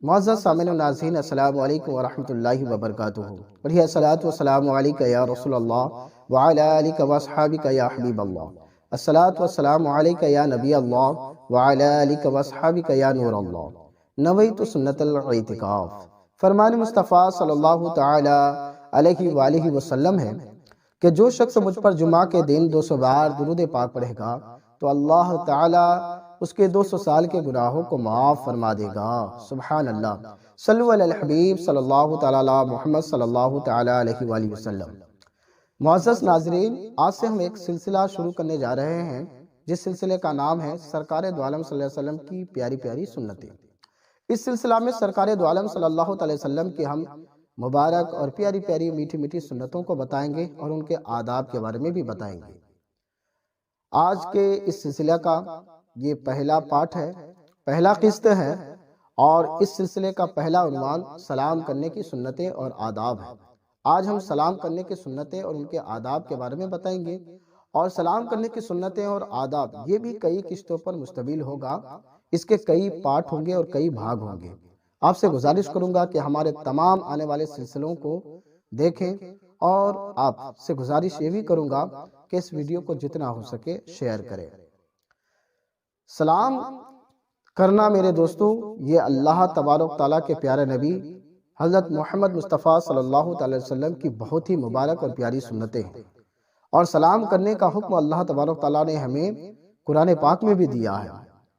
معزز سامعین و ناظرین، السلام علیکم ورحمۃ اللہ وبرکاتہ۔ پڑھیے الصلاۃ والسلام علیک یا رسول اللہ وعلی آلک واصحابک یا حبیب اللہ۔ الصلاۃ والسلام علیک یا نبی اللہ وعلی آلک واصحابک یا نور اللہ۔ نویت سنت الاعتکاف۔ فرمان مصطفیٰ صلی اللہ تعالی علیہ وآلہ وسلم ہے کہ جو شخص مجھ پر جمعہ کے دن 200 بار درود پاک پڑھے گا تو اللہ تعالی اس کے 200 سال کے گناہوں کو معاف فرما دے گا۔ سبحان اللہ۔ صلو علی الحبیب صلی اللہ تعالی علی محمد صلی اللہ تعالی علیہ وآلہ وسلم۔ معزز ناظرین، آج سے ہم ایک سلسلہ شروع کرنے جا رہے ہیں جس سلسلے کا نام ہے سرکار دو عالم صلی اللہ علیہ وسلم کی پیاری پیاری سنتیں۔ اس سلسلہ میں سرکار دو عالم صلی اللہ علیہ وسلم کی ہم مبارک اور پیاری پیاری میٹھی میٹھی سنتوں کو بتائیں گے اور ان کے آداب کے بارے میں بھی بتائیں گے۔ آج کے اس سلسلہ کا یہ پہلا پارٹ ہے، پہلا قسط ہے، اور اس سلسلے کا پہلا عنوان سلام کرنے کی سنتیں اور آداب ہے۔ آج ہم سلام کرنے کی سنتیں اور ان کے آداب کے بارے میں بتائیں گے، اور سلام کرنے کی سنتیں اور آداب یہ بھی کئی قسطوں پر مشتمل ہوگا، اس کے کئی پارٹ ہوں گے اور کئی بھاگ ہوں گے۔ آپ سے گزارش کروں گا کہ ہمارے تمام آنے والے سلسلوں کو دیکھیں، اور آپ سے گزارش یہ بھی کروں گا کہ اس ویڈیو کو جتنا ہو سکے شیئر کریں۔ سلام کرنا میرے دوستو، یہ اللہ تبارک تعالیٰ کے پیارے نبی حضرت محمد مصطفیٰ صلی اللہ تعالی وسلم کی بہت ہی مبارک اور پیاری سنتیں ہیں، اور سلام کرنے کا حکم اللہ تبارک تعالیٰ نے ہمیں قرآن پاک میں بھی دیا ہے۔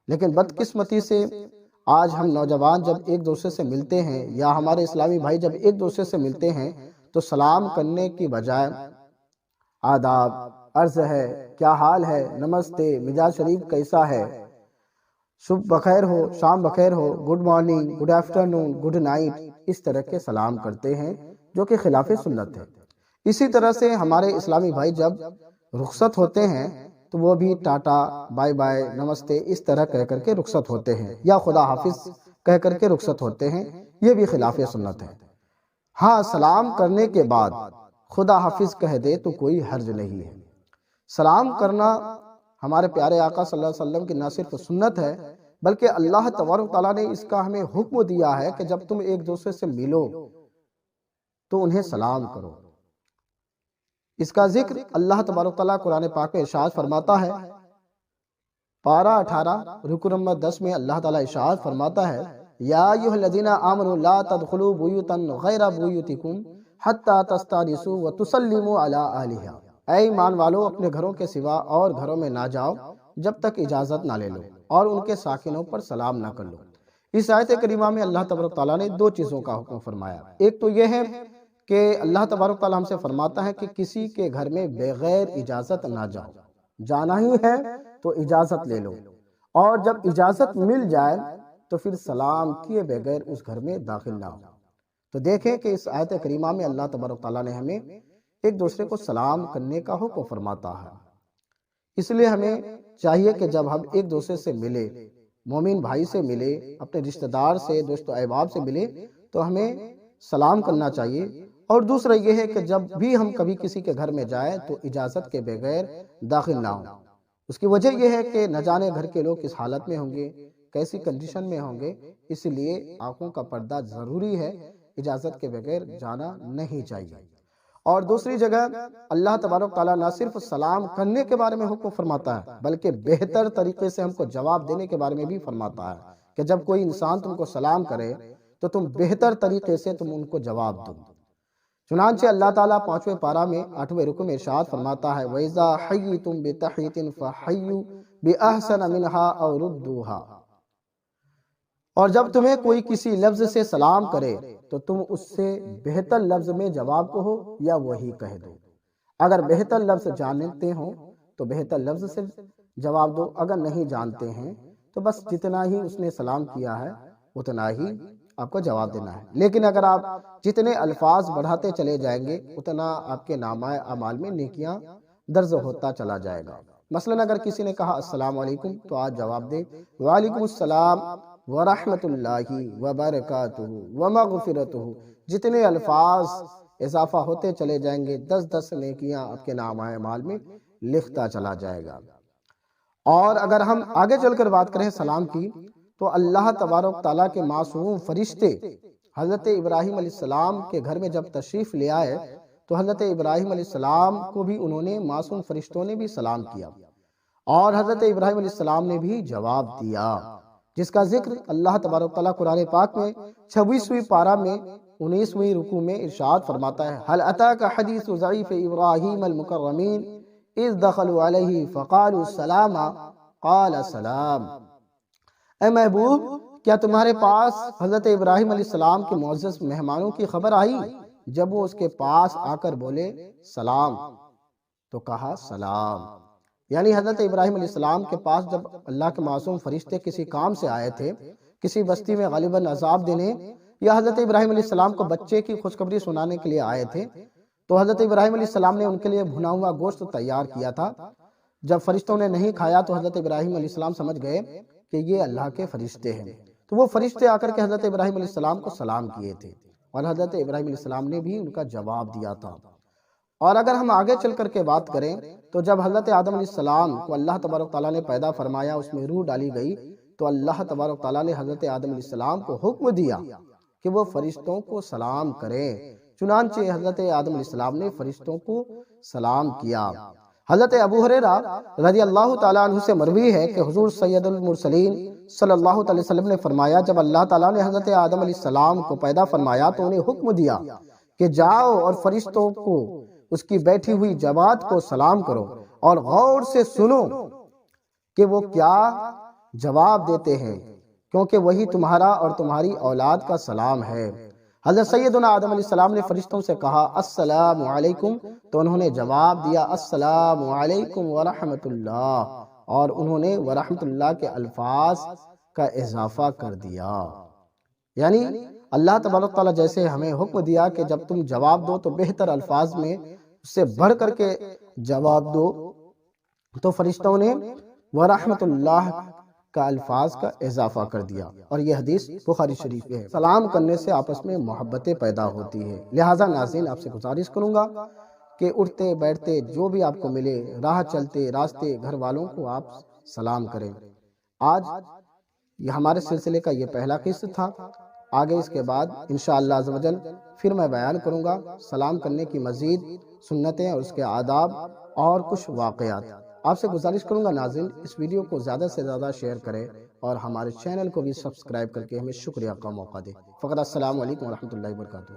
لیکن بدقسمتی سے آج ہم نوجوان جب ایک دوسرے سے ملتے ہیں، یا ہمارے اسلامی بھائی جب ایک دوسرے سے ملتے ہیں، تو سلام کرنے کی بجائے آداب، عرض ہے، کیا حال ہے، نمستے، مزاج شریف کیسا ہے، صبح بخیر ہو، شام بخیر ہو، good morning, good afternoon, good night, اس طرح کے سلام کرتے ہیں جو کہ خلاف سنت ہے۔ اسی طرح سے ہمارے اسلامی بھائی جب رخصت ہوتے ہیں تو وہ بھی ٹاٹا، بائی بائی، نمستے اس طرح کہہ کر کے رخصت ہوتے ہیں، یا خدا حافظ کہہ کر کے رخصت ہوتے ہیں، یہ بھی خلاف سنت ہے۔ ہاں، سلام کرنے کے بعد خدا حافظ کہہ دے تو کوئی حرج نہیں ہے۔ سلام کرنا ہمارے پیارے آقا صلی اللہ علیہ وسلم کی نہ صرف سنت ہے، بلکہ اللہ تبارک تعالیٰ نے اس کا ہمیں حکم دیا ہے کہ جب تم ایک دوسرے سے ملو تو انہیں سلام کرو۔ اس کا ذکر اللہ تبارک تعالیٰ قرآن پاک میں ارشاد فرماتا ہے، پارہ 18 رکو نمبر 10 میں اللہ تعالیٰ ارشاد فرماتا ہے، یا ایھا الذین آمنوا لا تدخلوا بیوتا غیر بیوتکم حتی تستأنسوا وتسلموا علی اہلہا۔ اے ایمان والو، اپنے گھروں کے سوا اور گھروں میں نہ جاؤ جب تک اجازت نہ لے لو، اور ان کے ساکنوں پر سلام نہ کر لو۔ اس آیت کریمہ میں اللہ تبارک تعالیٰ نے دو چیزوں کا حکم فرمایا۔ ایک تو یہ ہے کہ اللہ تبارک تعالیٰ ہم سے فرماتا ہے کہ کسی کے گھر میں بغیر اجازت نہ جاؤ، جانا ہی ہے تو اجازت لے لو، اور جب اجازت مل جائے تو پھر سلام کیے بغیر اس گھر میں داخل نہ ہو۔ تو دیکھیں کہ اس آیت کریمہ میں اللہ تبارک تعالیٰ نے ہمیں ایک دوسرے کو سلام کرنے کا حکم فرماتا ہے۔ اس لیے ہمیں چاہیے کہ جب ہم ایک دوسرے سے ملے، مومن بھائی سے ملے، اپنے رشتہ دار سے، دوست و احباب سے ملے، تو ہمیں سلام کرنا چاہیے۔ اور دوسرا یہ ہے کہ جب بھی ہم کبھی کسی کے گھر میں جائیں تو اجازت کے بغیر داخل نہ ہوں۔ اس کی وجہ یہ ہے کہ نہ جانے گھر کے لوگ کس حالت میں ہوں گے، کیسی کنڈیشن میں ہوں گے، اس لیے آنکھوں کا پردہ ضروری ہے، اجازت کے بغیر جانا نہیں چاہیے۔ اور دوسری جگہ اللہ تبارک تعالیٰ نہ صرف سلام کرنے کے بارے میں حکم فرماتا ہے، بلکہ بہتر طریقے سے ہم کو جواب دینے کے بارے میں بھی فرماتا ہے کہ جب کوئی انسان تم کو سلام کرے تو تم بہتر طریقے سے تم ان کو جواب دو۔ چنانچہ اللہ تعالیٰ 5ویں پارہ میں 8ویں رکو میں ارشاد فرماتا ہے، وَإِذَا حَيِّيتُم بِتَحِيَّةٍ فَحَيُّوا بِأَحْسَنَ مِنْهَا أَوْ رُدُّوهَا۔ اور جب تمہیں کوئی کسی لفظ سے سلام کرے تو تم اس سے بہتر لفظ میں جواب کہو یا وہی کہہ دو۔ اگر بہتر لفظ جانتے ہو تو بہتر لفظ سے جواب دو، اگر نہیں جانتے ہیں تو بس جتنا ہی اس نے سلام کیا ہے اتنا ہی آپ کو جواب دینا ہے۔ لیکن اگر آپ جتنے الفاظ بڑھاتے چلے جائیں گے اتنا آپ کے نامہ اعمال میں نیکیاں درج ہوتا چلا جائے گا۔ مثلا اگر کسی نے کہا السلام علیکم تو آج جواب دے وعلیکم السلام ورحمۃ اللہ وبرکاتہ ومغفرتہ۔ جتنے الفاظ اضافہ ہوتے چلے جائیں گے 10 نیکیاں آپ کے نامہ اعمال میں لکھتا چلا جائے گا۔ اور اگر ہم آگے چل کر بات کریں سلام کی، تو اللہ تبارک تعالیٰ کے معصوم فرشتے حضرت ابراہیم علیہ السلام کے گھر میں جب تشریف لے آئے تو حضرت ابراہیم علیہ السلام کو بھی انہوں نے معصوم فرشتوں نے بھی سلام کیا، اور حضرت ابراہیم علیہ السلام نے بھی جواب دیا، جس کا ذکر اللہ تبارک تعالیٰ قرآن پاک میں 26ویں پارہ میں 19ویں رکوع میں ارشاد فرماتا ہے، هل اتاك حدیث ضعیف ابراہیم المکرمین اذ دخلوا علیہ فقالوا سلاما قال سلام۔ اے محبوب، کیا تمہارے پاس حضرت ابراہیم علیہ السلام کے معزز مہمانوں کی خبر آئی جب وہ اس کے پاس آ کر بولے سلام تو کہا سلام؟ یعنی حضرت ابراہیم علیہ السلام کے پاس جب اللہ کے معصوم فرشتے کسی کام سے آئے تھے، کسی بستی میں غالباً عذاب دینے یا حضرت ابراہیم علیہ السلام کو بچے کی خوشخبری سنانے کے لیے آئے تھے، تو حضرت ابراہیم علیہ السلام نے ان کے لیے بھنا ہوا گوشت تیار کیا تھا۔ جب فرشتوں نے نہیں کھایا تو حضرت ابراہیم علیہ السلام سمجھ گئے کہ یہ اللہ کے فرشتے ہیں، تو وہ فرشتے آ کر کے حضرت ابراہیم علیہ السلام کو سلام کیے تھے، اور حضرت ابراہیم علیہ السلام نے بھی ان کا جواب دیا تھا۔ اور اگر ہم آگے چل کر کے بات کریں تو جب حضرت آدم علیہ السلام کو اللہ تبارک تعالیٰ نے پیدا فرمایا، اس میں روح ڈالی گئی، تو اللہ تبارک تعالیٰ نے حضرت آدم علیہ السلام کو حکم دیا کہ وہ فرشتوں کو سلام کریں، چنانچہ حضرت آدم علیہ السلام نے فرشتوں کو سلام کیا۔ حضرت ابو ہریرہ رضی اللہ تعالیٰ عنہ سے مروی ہے کہ حضور سید المرسلین صلی اللہ علیہ وسلم نے فرمایا، جب اللہ تعالیٰ نے حضرت آدم علیہ السلام کو پیدا فرمایا تو انہیں حکم دیا کہ جاؤ اور فرشتوں کو، اس کی بیٹھی ہوئی جماعت کو سلام کرو اور غور سے سنو کہ وہ کیا جواب دیتے ہیں، کیونکہ وہی تمہارا اور تمہاری اولاد کا سلام ہے۔ حضرت سیدنا آدم علیہ السلام نے فرشتوں سے کہا السلام علیکم، تو انہوں نے جواب دیا السلام علیکم ورحمت اللہ، اور انہوں نے ورحمت اللہ کے الفاظ کا اضافہ کر دیا۔ یعنی اللہ تبارک تعالیٰ جیسے ہمیں حکم دیا کہ جب تم جواب دو تو بہتر الفاظ میں اس سے بڑھ کر کے جواب دو، تو فرشتوں نے ورحمت اللہ کا الفاظ کا اضافہ کر دیا، اور یہ حدیث بخاری شریف ہے۔ سلام کرنے سے آپس میں محبتیں پیدا ہوتی ہے، لہٰذا ناظرین آپ سے گزارش کروں گا کہ اٹھتے بیٹھتے جو بھی آپ کو ملے، راہ چلتے راستے گھر والوں کو آپ سلام کریں۔ آج یہ ہمارے سلسلے کا یہ پہلا قسط تھا، آگے اس کے بعد انشاءاللہ عز و جل پھر میں بیان کروں گا سلام کرنے کی مزید سنتیں اور اس کے آداب اور کچھ واقعات۔ آپ سے گزارش کروں گا ناظرین اس ویڈیو کو زیادہ سے زیادہ شیئر کریں اور ہمارے چینل کو بھی سبسکرائب کر کے ہمیں شکریہ کا موقع دیں۔ فقط السلام علیکم ورحمۃ اللہ وبرکاتہ۔